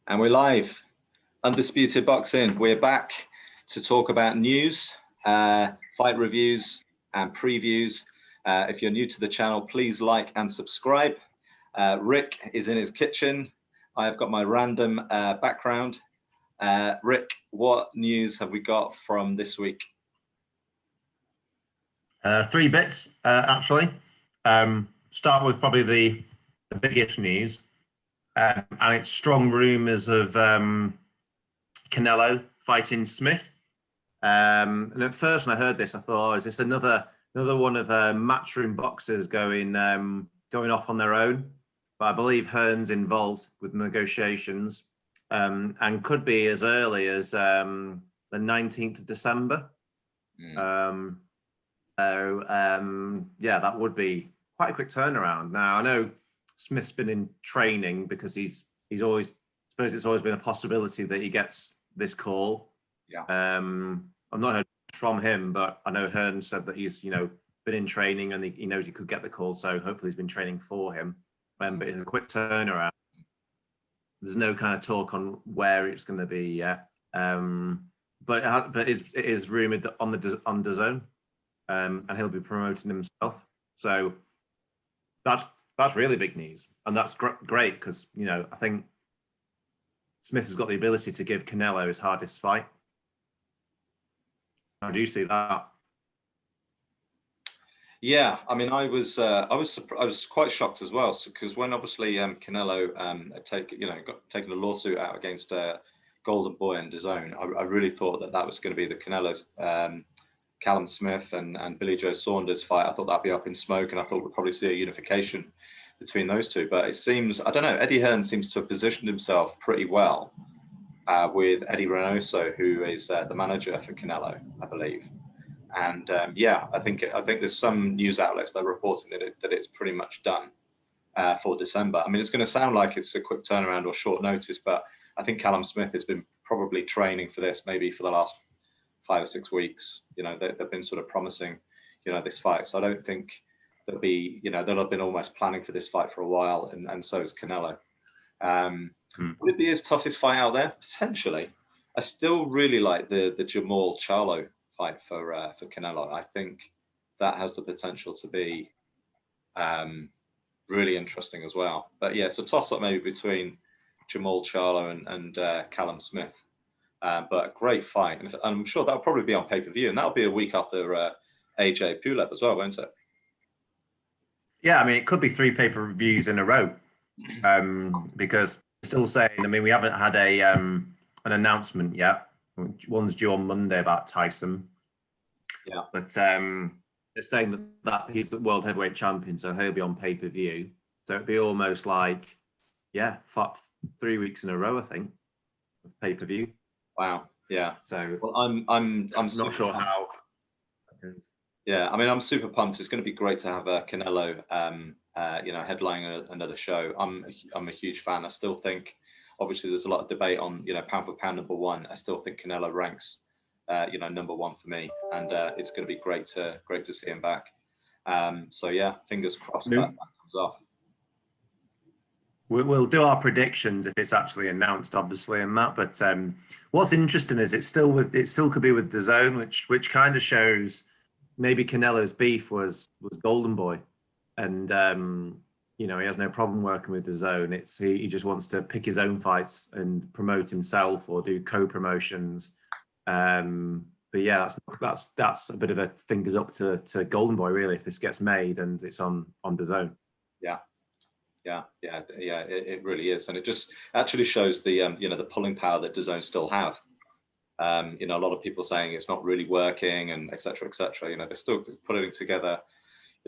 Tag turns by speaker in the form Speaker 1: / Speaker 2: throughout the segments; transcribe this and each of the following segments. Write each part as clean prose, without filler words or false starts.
Speaker 1: And we're live. Undisputed Boxing. We're back to talk about news, fight reviews and previews. If you're new to the channel, please like and subscribe. Rick is in his kitchen. I've got my random background. Rick, what news have we got from this week?
Speaker 2: Three bits, actually. Start with probably the biggest news. And it's strong rumours of Canelo fighting Smith. And at first, when I heard this, I thought, oh, is this another one of matchroom boxers going off on their own? But I believe Hearn's involved with negotiations, and could be as early as the 19th of December. Yeah, that would be quite a quick turnaround. Now, I know Smith's been in training because he's always, I suppose it's always been a possibility that he gets this call.
Speaker 1: Yeah.
Speaker 2: I've not heard from him, but I know Hearn said that he's, been in training and he knows he could get the call. So hopefully he's been training for him. But it's a quick turnaround. There's no kind of talk on where it's going to be yet. But it is rumored that on DAZN, and he'll be promoting himself. So that's really big news, and that's great because I think Smith has got the ability to give Canelo his hardest fight. How do you see that?
Speaker 1: Yeah, I mean, I was quite shocked as well, because when obviously Canelo had taken a lawsuit out against Golden Boy and DAZN, I really thought that was going to be the Canelo's Callum Smith and Billy Joe Saunders fight. I thought that'd be up in smoke, and I thought we'd probably see a unification between those two. But it seems, I don't know, Eddie Hearn seems to have positioned himself pretty well with Eddie Reynoso, who is the manager for Canelo, I believe. And yeah, I think there's some news outlets that are reporting that it's pretty much done for December. I mean, it's going to sound like it's a quick turnaround or short notice, but I think Callum Smith has been probably training for this maybe for the last 5 or 6 weeks. They've been sort of promising, this fight. So I don't think they'll have been almost planning for this fight for a while, and so is Canelo. Would it be his toughest fight out there? Potentially. I still really like the Jamal Charlo fight for Canelo. I think that has the potential to be really interesting as well. But yeah, it's a toss-up maybe between Jamal Charlo and Callum Smith. But a great fight, and I'm sure that'll probably be on pay-per-view, and that'll be a week after AJ Pulev as well, won't it?
Speaker 2: Yeah, I mean, it could be 3 pay-per-views in a row, because still saying, I mean, we haven't had an announcement yet. One's due on Monday about Tyson.
Speaker 1: Yeah,
Speaker 2: but they're saying that he's the world heavyweight champion, so he'll be on pay-per-view. So it'd be almost like, 3 weeks in a row, I think, of pay-per-view.
Speaker 1: Wow. Yeah.
Speaker 2: So
Speaker 1: well, I'm
Speaker 2: not sure how.
Speaker 1: Yeah, I mean, I'm super pumped. It's going to be great to have Canelo, headlining another show. I'm a huge fan. I still think, obviously, there's a lot of debate on pound for pound number one. I still think Canelo ranks, number one for me, and it's going to be great to see him back. So yeah, fingers crossed that comes off.
Speaker 2: We'll do our predictions if it's actually announced, obviously, and that. But what's interesting is it still could be with DAZN, which kind of shows maybe Canelo's beef was Golden Boy, and he has no problem working with DAZN. He just wants to pick his own fights and promote himself or do co-promotions. But yeah, that's a bit of a fingers up to Golden Boy, really, if this gets made and it's on DAZN.
Speaker 1: Yeah, it really is, and it just actually shows the the pulling power that DAZN still have. A lot of people saying it's not really working, and etc. etc. They're still putting together,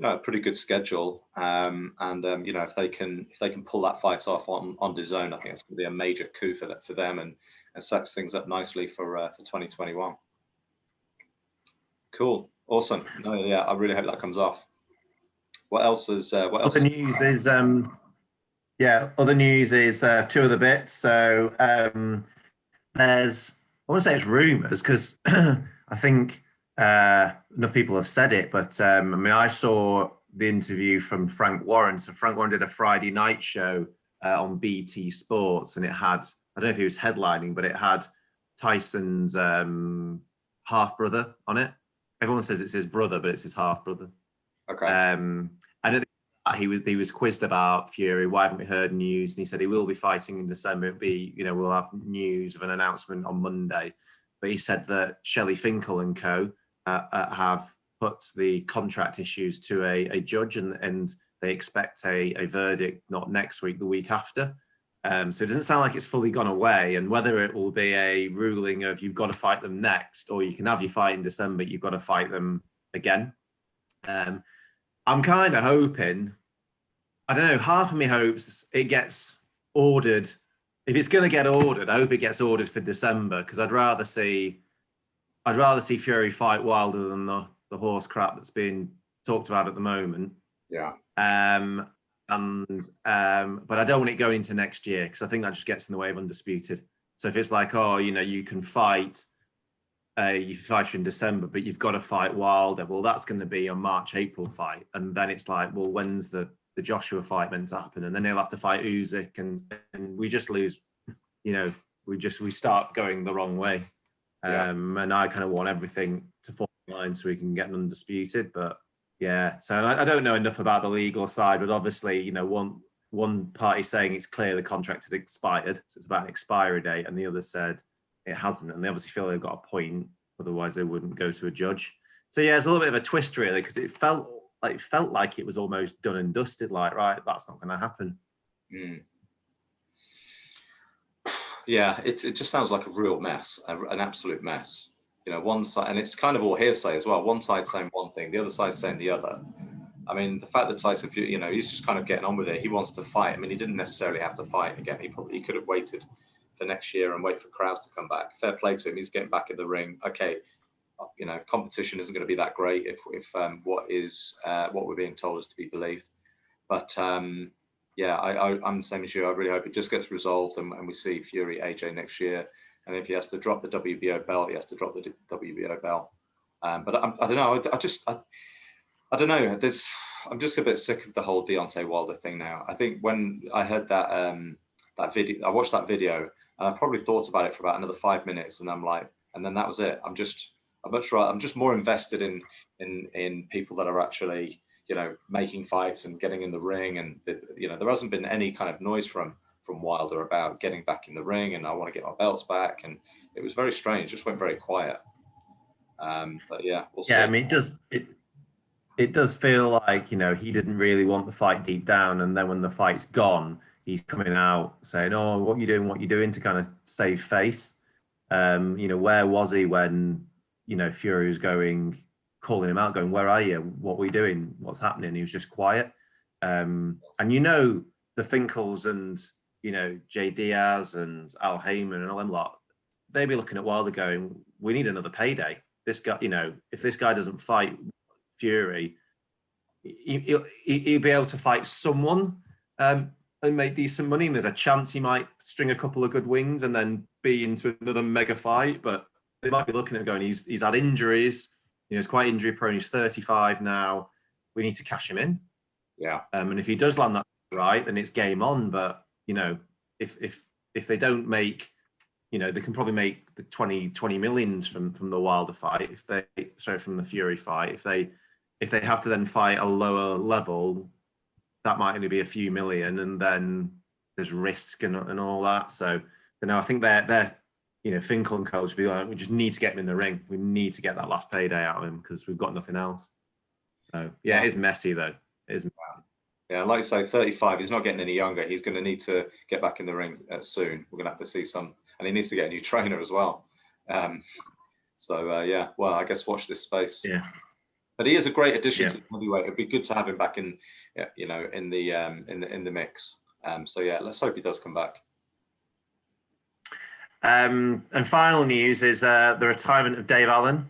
Speaker 1: a pretty good schedule. If they can pull that fight off on DAZN, I think it's going to be a major coup for them, and sets things up nicely for 2021. Cool, awesome. No, yeah, I really hope that comes off. What else is?
Speaker 2: Other news is 2 other bits. So there's, I want to say it's rumours because I think enough people have said it, but I mean, I saw the interview from Frank Warren. So Frank Warren did a Friday night show on BT Sports, and it had I don't know if he was headlining, but it had Tyson's half brother on it. Everyone says it's his brother, but it's his half brother.
Speaker 1: Okay.
Speaker 2: And he was quizzed about Fury. Why haven't we heard news? And he said he will be fighting in December. It'll be, we'll have news of an announcement on Monday. But he said that Shelley Finkel and co. Have put the contract issues to a judge, and they expect a verdict not next week, the week after. So it doesn't sound like it's fully gone away. And whether it will be a ruling of you've got to fight them next, or you can have your fight in December, you've got to fight them again. I'm kind of hoping, I don't know, half of me hopes it gets ordered. If it's going to get ordered, I hope it gets ordered for December, because I'd rather see Fury fight Wilder than the horse crap that's being talked about at the moment.
Speaker 1: Yeah.
Speaker 2: But I don't want it going into next year, because I think that just gets in the way of Undisputed. So if it's like, you can fight, you fight in December, but you've got to fight Wilder, well, that's going to be a March, April fight. And then it's like, well, when's the Joshua fight meant to happen? And then he'll have to fight Usyk, and we just lose, we start going the wrong way.
Speaker 1: Yeah.
Speaker 2: And I kind of want everything to fall in line so we can get an Undisputed. But yeah, so I don't know enough about the legal side, but obviously, one party saying it's clear the contract had expired, so it's about an expiry date, and the other said it hasn't, and they obviously feel they've got a point, otherwise they wouldn't go to a judge. So yeah, it's a little bit of a twist really, because it felt like it was almost done and dusted, like, right, that's not going to happen.
Speaker 1: Yeah, it just sounds like a real mess, an absolute mess. One side, and it's kind of all hearsay as well. One side saying one thing, the other side saying the other. I mean, the fact that Tyson Fury, he's just kind of getting on with it. He wants to fight. I mean, he didn't necessarily have to fight again. He could have waited for next year and wait for crowds to come back. Fair play to him. He's getting back in the ring. Okay, competition isn't going to be that great if what we're being told is to be believed. But yeah, I'm the same as you. I really hope it just gets resolved and we see Fury AJ next year. And if he has to drop the WBO belt, he has to drop the WBO belt. But I don't know. I don't know. I'm just a bit sick of the whole Deontay Wilder thing now. I think when I heard that video, I watched that video, and I probably thought about it for about another 5 minutes, and I'm like, and then that was it. I'm just more invested in people that are actually, making fights and getting in the ring, and there hasn't been any kind of noise from Wilder about getting back in the ring, and I want to get my belts back, and it was very strange. Just went very quiet. But yeah, we'll see.
Speaker 2: Yeah, I mean, it does feel like, he didn't really want the fight deep down. And then when the fight's gone, he's coming out saying, oh, what you doing to kind of save face. Where was he when, Fury was calling him out, going, where are you? What are we doing? What's happening? He was just quiet. And the Finkels and, Jay Diaz and Al Heyman and all them lot, they'd be looking at Wilder going, we need another payday. This guy, if this guy doesn't fight Fury, he'll be able to fight someone and make decent money, and there's a chance he might string a couple of good wins and then be into another mega fight. But they might be looking at going, he's had injuries, he's quite injury prone, he's 35 now, we need to cash him in.
Speaker 1: Yeah.
Speaker 2: And if he does land that right, then it's game on. But if they don't make, they can probably make the 20 millions from the Wilder fight, from the Fury fight. If they have to then fight a lower level, that might only be a few million, and then there's risk and all that. So, I think they're Finkel and Co. should be like, we just need to get him in the ring. We need to get that last payday out of him because we've got nothing else. So yeah, it is messy though. It is.
Speaker 1: Yeah, like I say, 35. He's not getting any younger. He's going to need to get back in the ring soon. We're going to have to see some, and he needs to get a new trainer as well. Yeah. Well, I guess watch this space.
Speaker 2: Yeah.
Speaker 1: But he is a great addition to the heavyweight. It'd be good to have him back in the mix. So yeah, let's hope he does come back.
Speaker 2: And final news is the retirement of Dave Allen.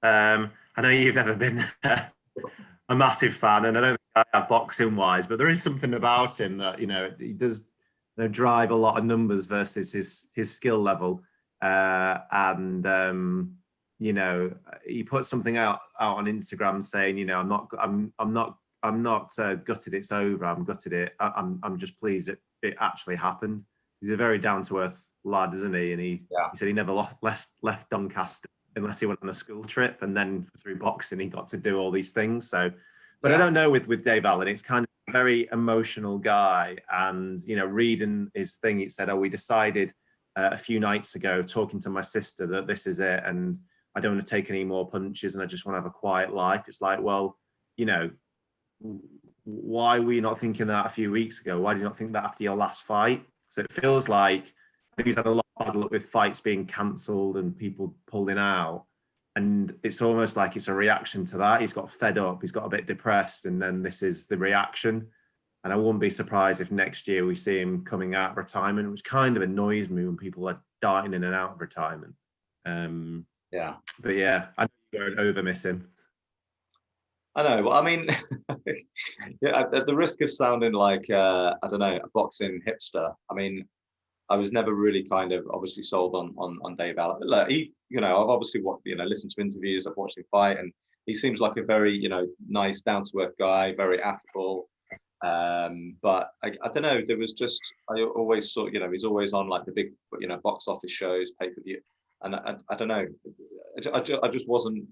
Speaker 2: I know you've never been a massive fan, and I don't think I have boxing wise, but there is something about him that he does drive a lot of numbers versus his skill level, he put something out on Instagram saying, I'm not gutted it's over. I'm gutted it. I'm just pleased it actually happened. he's a very down to earth lad, isn't he? And he said he never left Doncaster unless he went on a school trip, and then through boxing he got to do all these things. So, but I don't know with Dave Allen, it's kind of a very emotional guy, and you know, reading his thing, it said, "Oh, we decided a few nights ago, talking to my sister, that this is it, and I don't want to take any more punches, and I just want to have a quiet life." It's like, well, you know, why were you not thinking that a few weeks ago? Why did you not think that after your last fight? So it feels like he's had a lot of bad luck with fights being cancelled and people pulling out. And it's almost like it's a reaction to that. He's got fed up, he's got a bit depressed, and then this is the reaction. And I wouldn't be surprised if next year we see him coming out of retirement, which kind of annoys me when people are darting in and out of retirement. But yeah, I don't over miss him.
Speaker 1: I know. Well, I mean, at the risk of sounding like I don't know, a boxing hipster, I mean, I was never really kind of obviously sold on Dave Allen. Look, he, you know, I've obviously listened to interviews, I've watched him fight, and he seems like a very, you know, nice, down to earth guy, very affable. But I don't know, there was just, I always saw, you know, he's always on like the big, you know, box office shows, pay-per-view, and I don't know, I just wasn't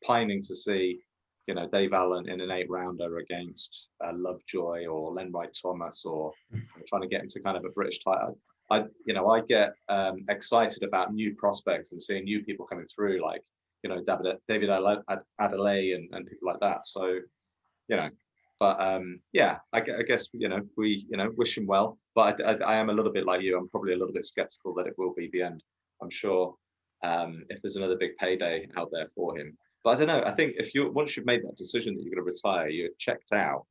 Speaker 1: pining to see, you know, Dave Allen in an 8-rounder against Lovejoy or Len Wright Thomas, or trying to get into kind of a British title. I get excited about new prospects and seeing new people coming through, like, you know, David Adelaide and people like that. So, you know, but I guess, you know, we, you know, wish him well. But I am a little bit like you. I'm probably a little bit skeptical that it will be the end. I'm sure if there's another big payday out there for him. But I don't know. I think if once you've made that decision that you're going to retire, you're checked out.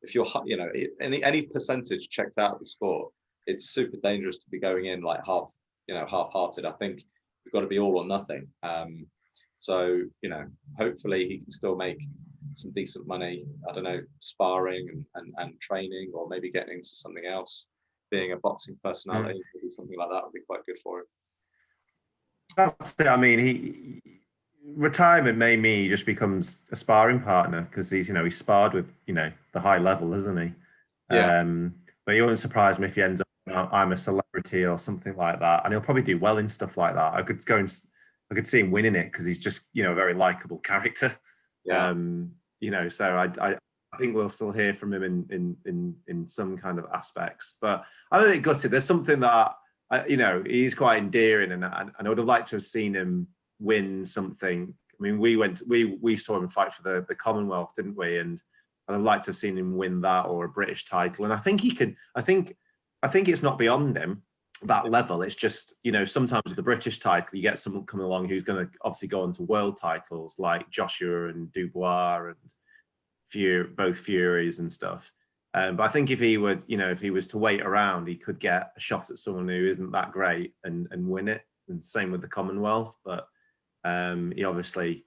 Speaker 1: If you're, you know, any percentage checked out of the sport, it's super dangerous to be going in like half-hearted. I think you've got to be all or nothing. So, you know, hopefully he can still make some decent money. I don't know, sparring and training, or maybe getting into something else. Being a boxing personality, maybe something like that would be quite good for him.
Speaker 2: That's it. I mean, retirement may mean he just becomes a sparring partner, because he's sparred with, you know, the high level, isn't he?
Speaker 1: Yeah.
Speaker 2: But it wouldn't surprise me if he ends up, I'm a celebrity or something like that, and he'll probably do well in stuff like that. I could see him winning it, because he's just, you know, a very likable character.
Speaker 1: Yeah.
Speaker 2: You know, so I think we'll still hear from him in some kind of aspects. But I don't think gutted. There's something that you know, he's quite endearing, and I would have liked to have seen him win something. I mean, we saw him fight for the Commonwealth, didn't we? And I'd have liked to have seen him win that, or a British title. And I think he can. I think it's not beyond him, that level. It's just, you know, sometimes with the British title, you get someone coming along who's going to obviously go on to world titles, like Joshua and Dubois and both Furies and stuff. But I think if he was to wait around, he could get a shot at someone who isn't that great and win it. And same with the Commonwealth. But he obviously,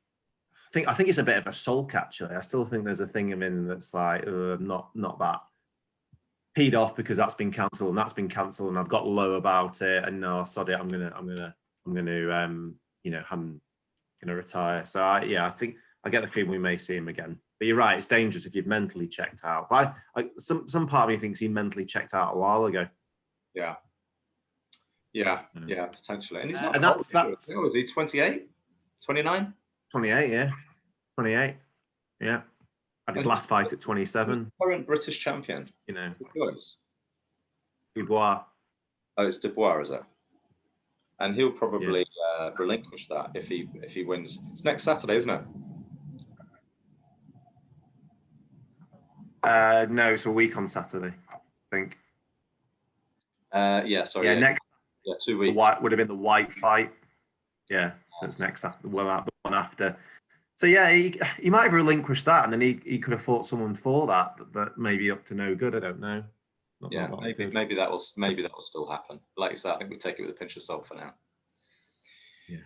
Speaker 2: I think it's a bit of a sulk, actually. I still think there's a thing in him that's like, not that peed off because that's been cancelled and that's been cancelled, and I've got low about it, and no, sod it, I'm gonna retire. So I think I get the feeling we may see him again. But you're right, it's dangerous if you've mentally checked out. But some part of me thinks he mentally checked out a while ago.
Speaker 1: Yeah, potentially. And he's not.
Speaker 2: And that's
Speaker 1: is he 28, 29?
Speaker 2: 28, yeah, 28, yeah. Had his last fight at 27.
Speaker 1: Current British champion.
Speaker 2: You know,
Speaker 1: Dubois. Oh, it's Dubois, is it? And he'll probably relinquish that if he wins. It's next Saturday, isn't it?
Speaker 2: No, it's a week on Saturday, I think.
Speaker 1: Yeah, sorry.
Speaker 2: Yeah,
Speaker 1: 2 weeks.
Speaker 2: Would have been the White fight. Yeah, so it's next after the one after. So yeah, he might have relinquished that, and then he could have fought someone for that maybe up to no good. I don't know.
Speaker 1: Maybe that will still happen. Like you said, I think we take it with a pinch of salt for now.
Speaker 2: Yeah.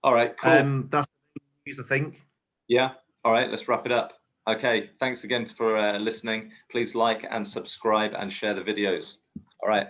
Speaker 1: All right. Cool.
Speaker 2: That's the news, I think.
Speaker 1: Yeah. All right. Let's wrap it up. Okay. Thanks again for listening. Please like and subscribe and share the videos. All right.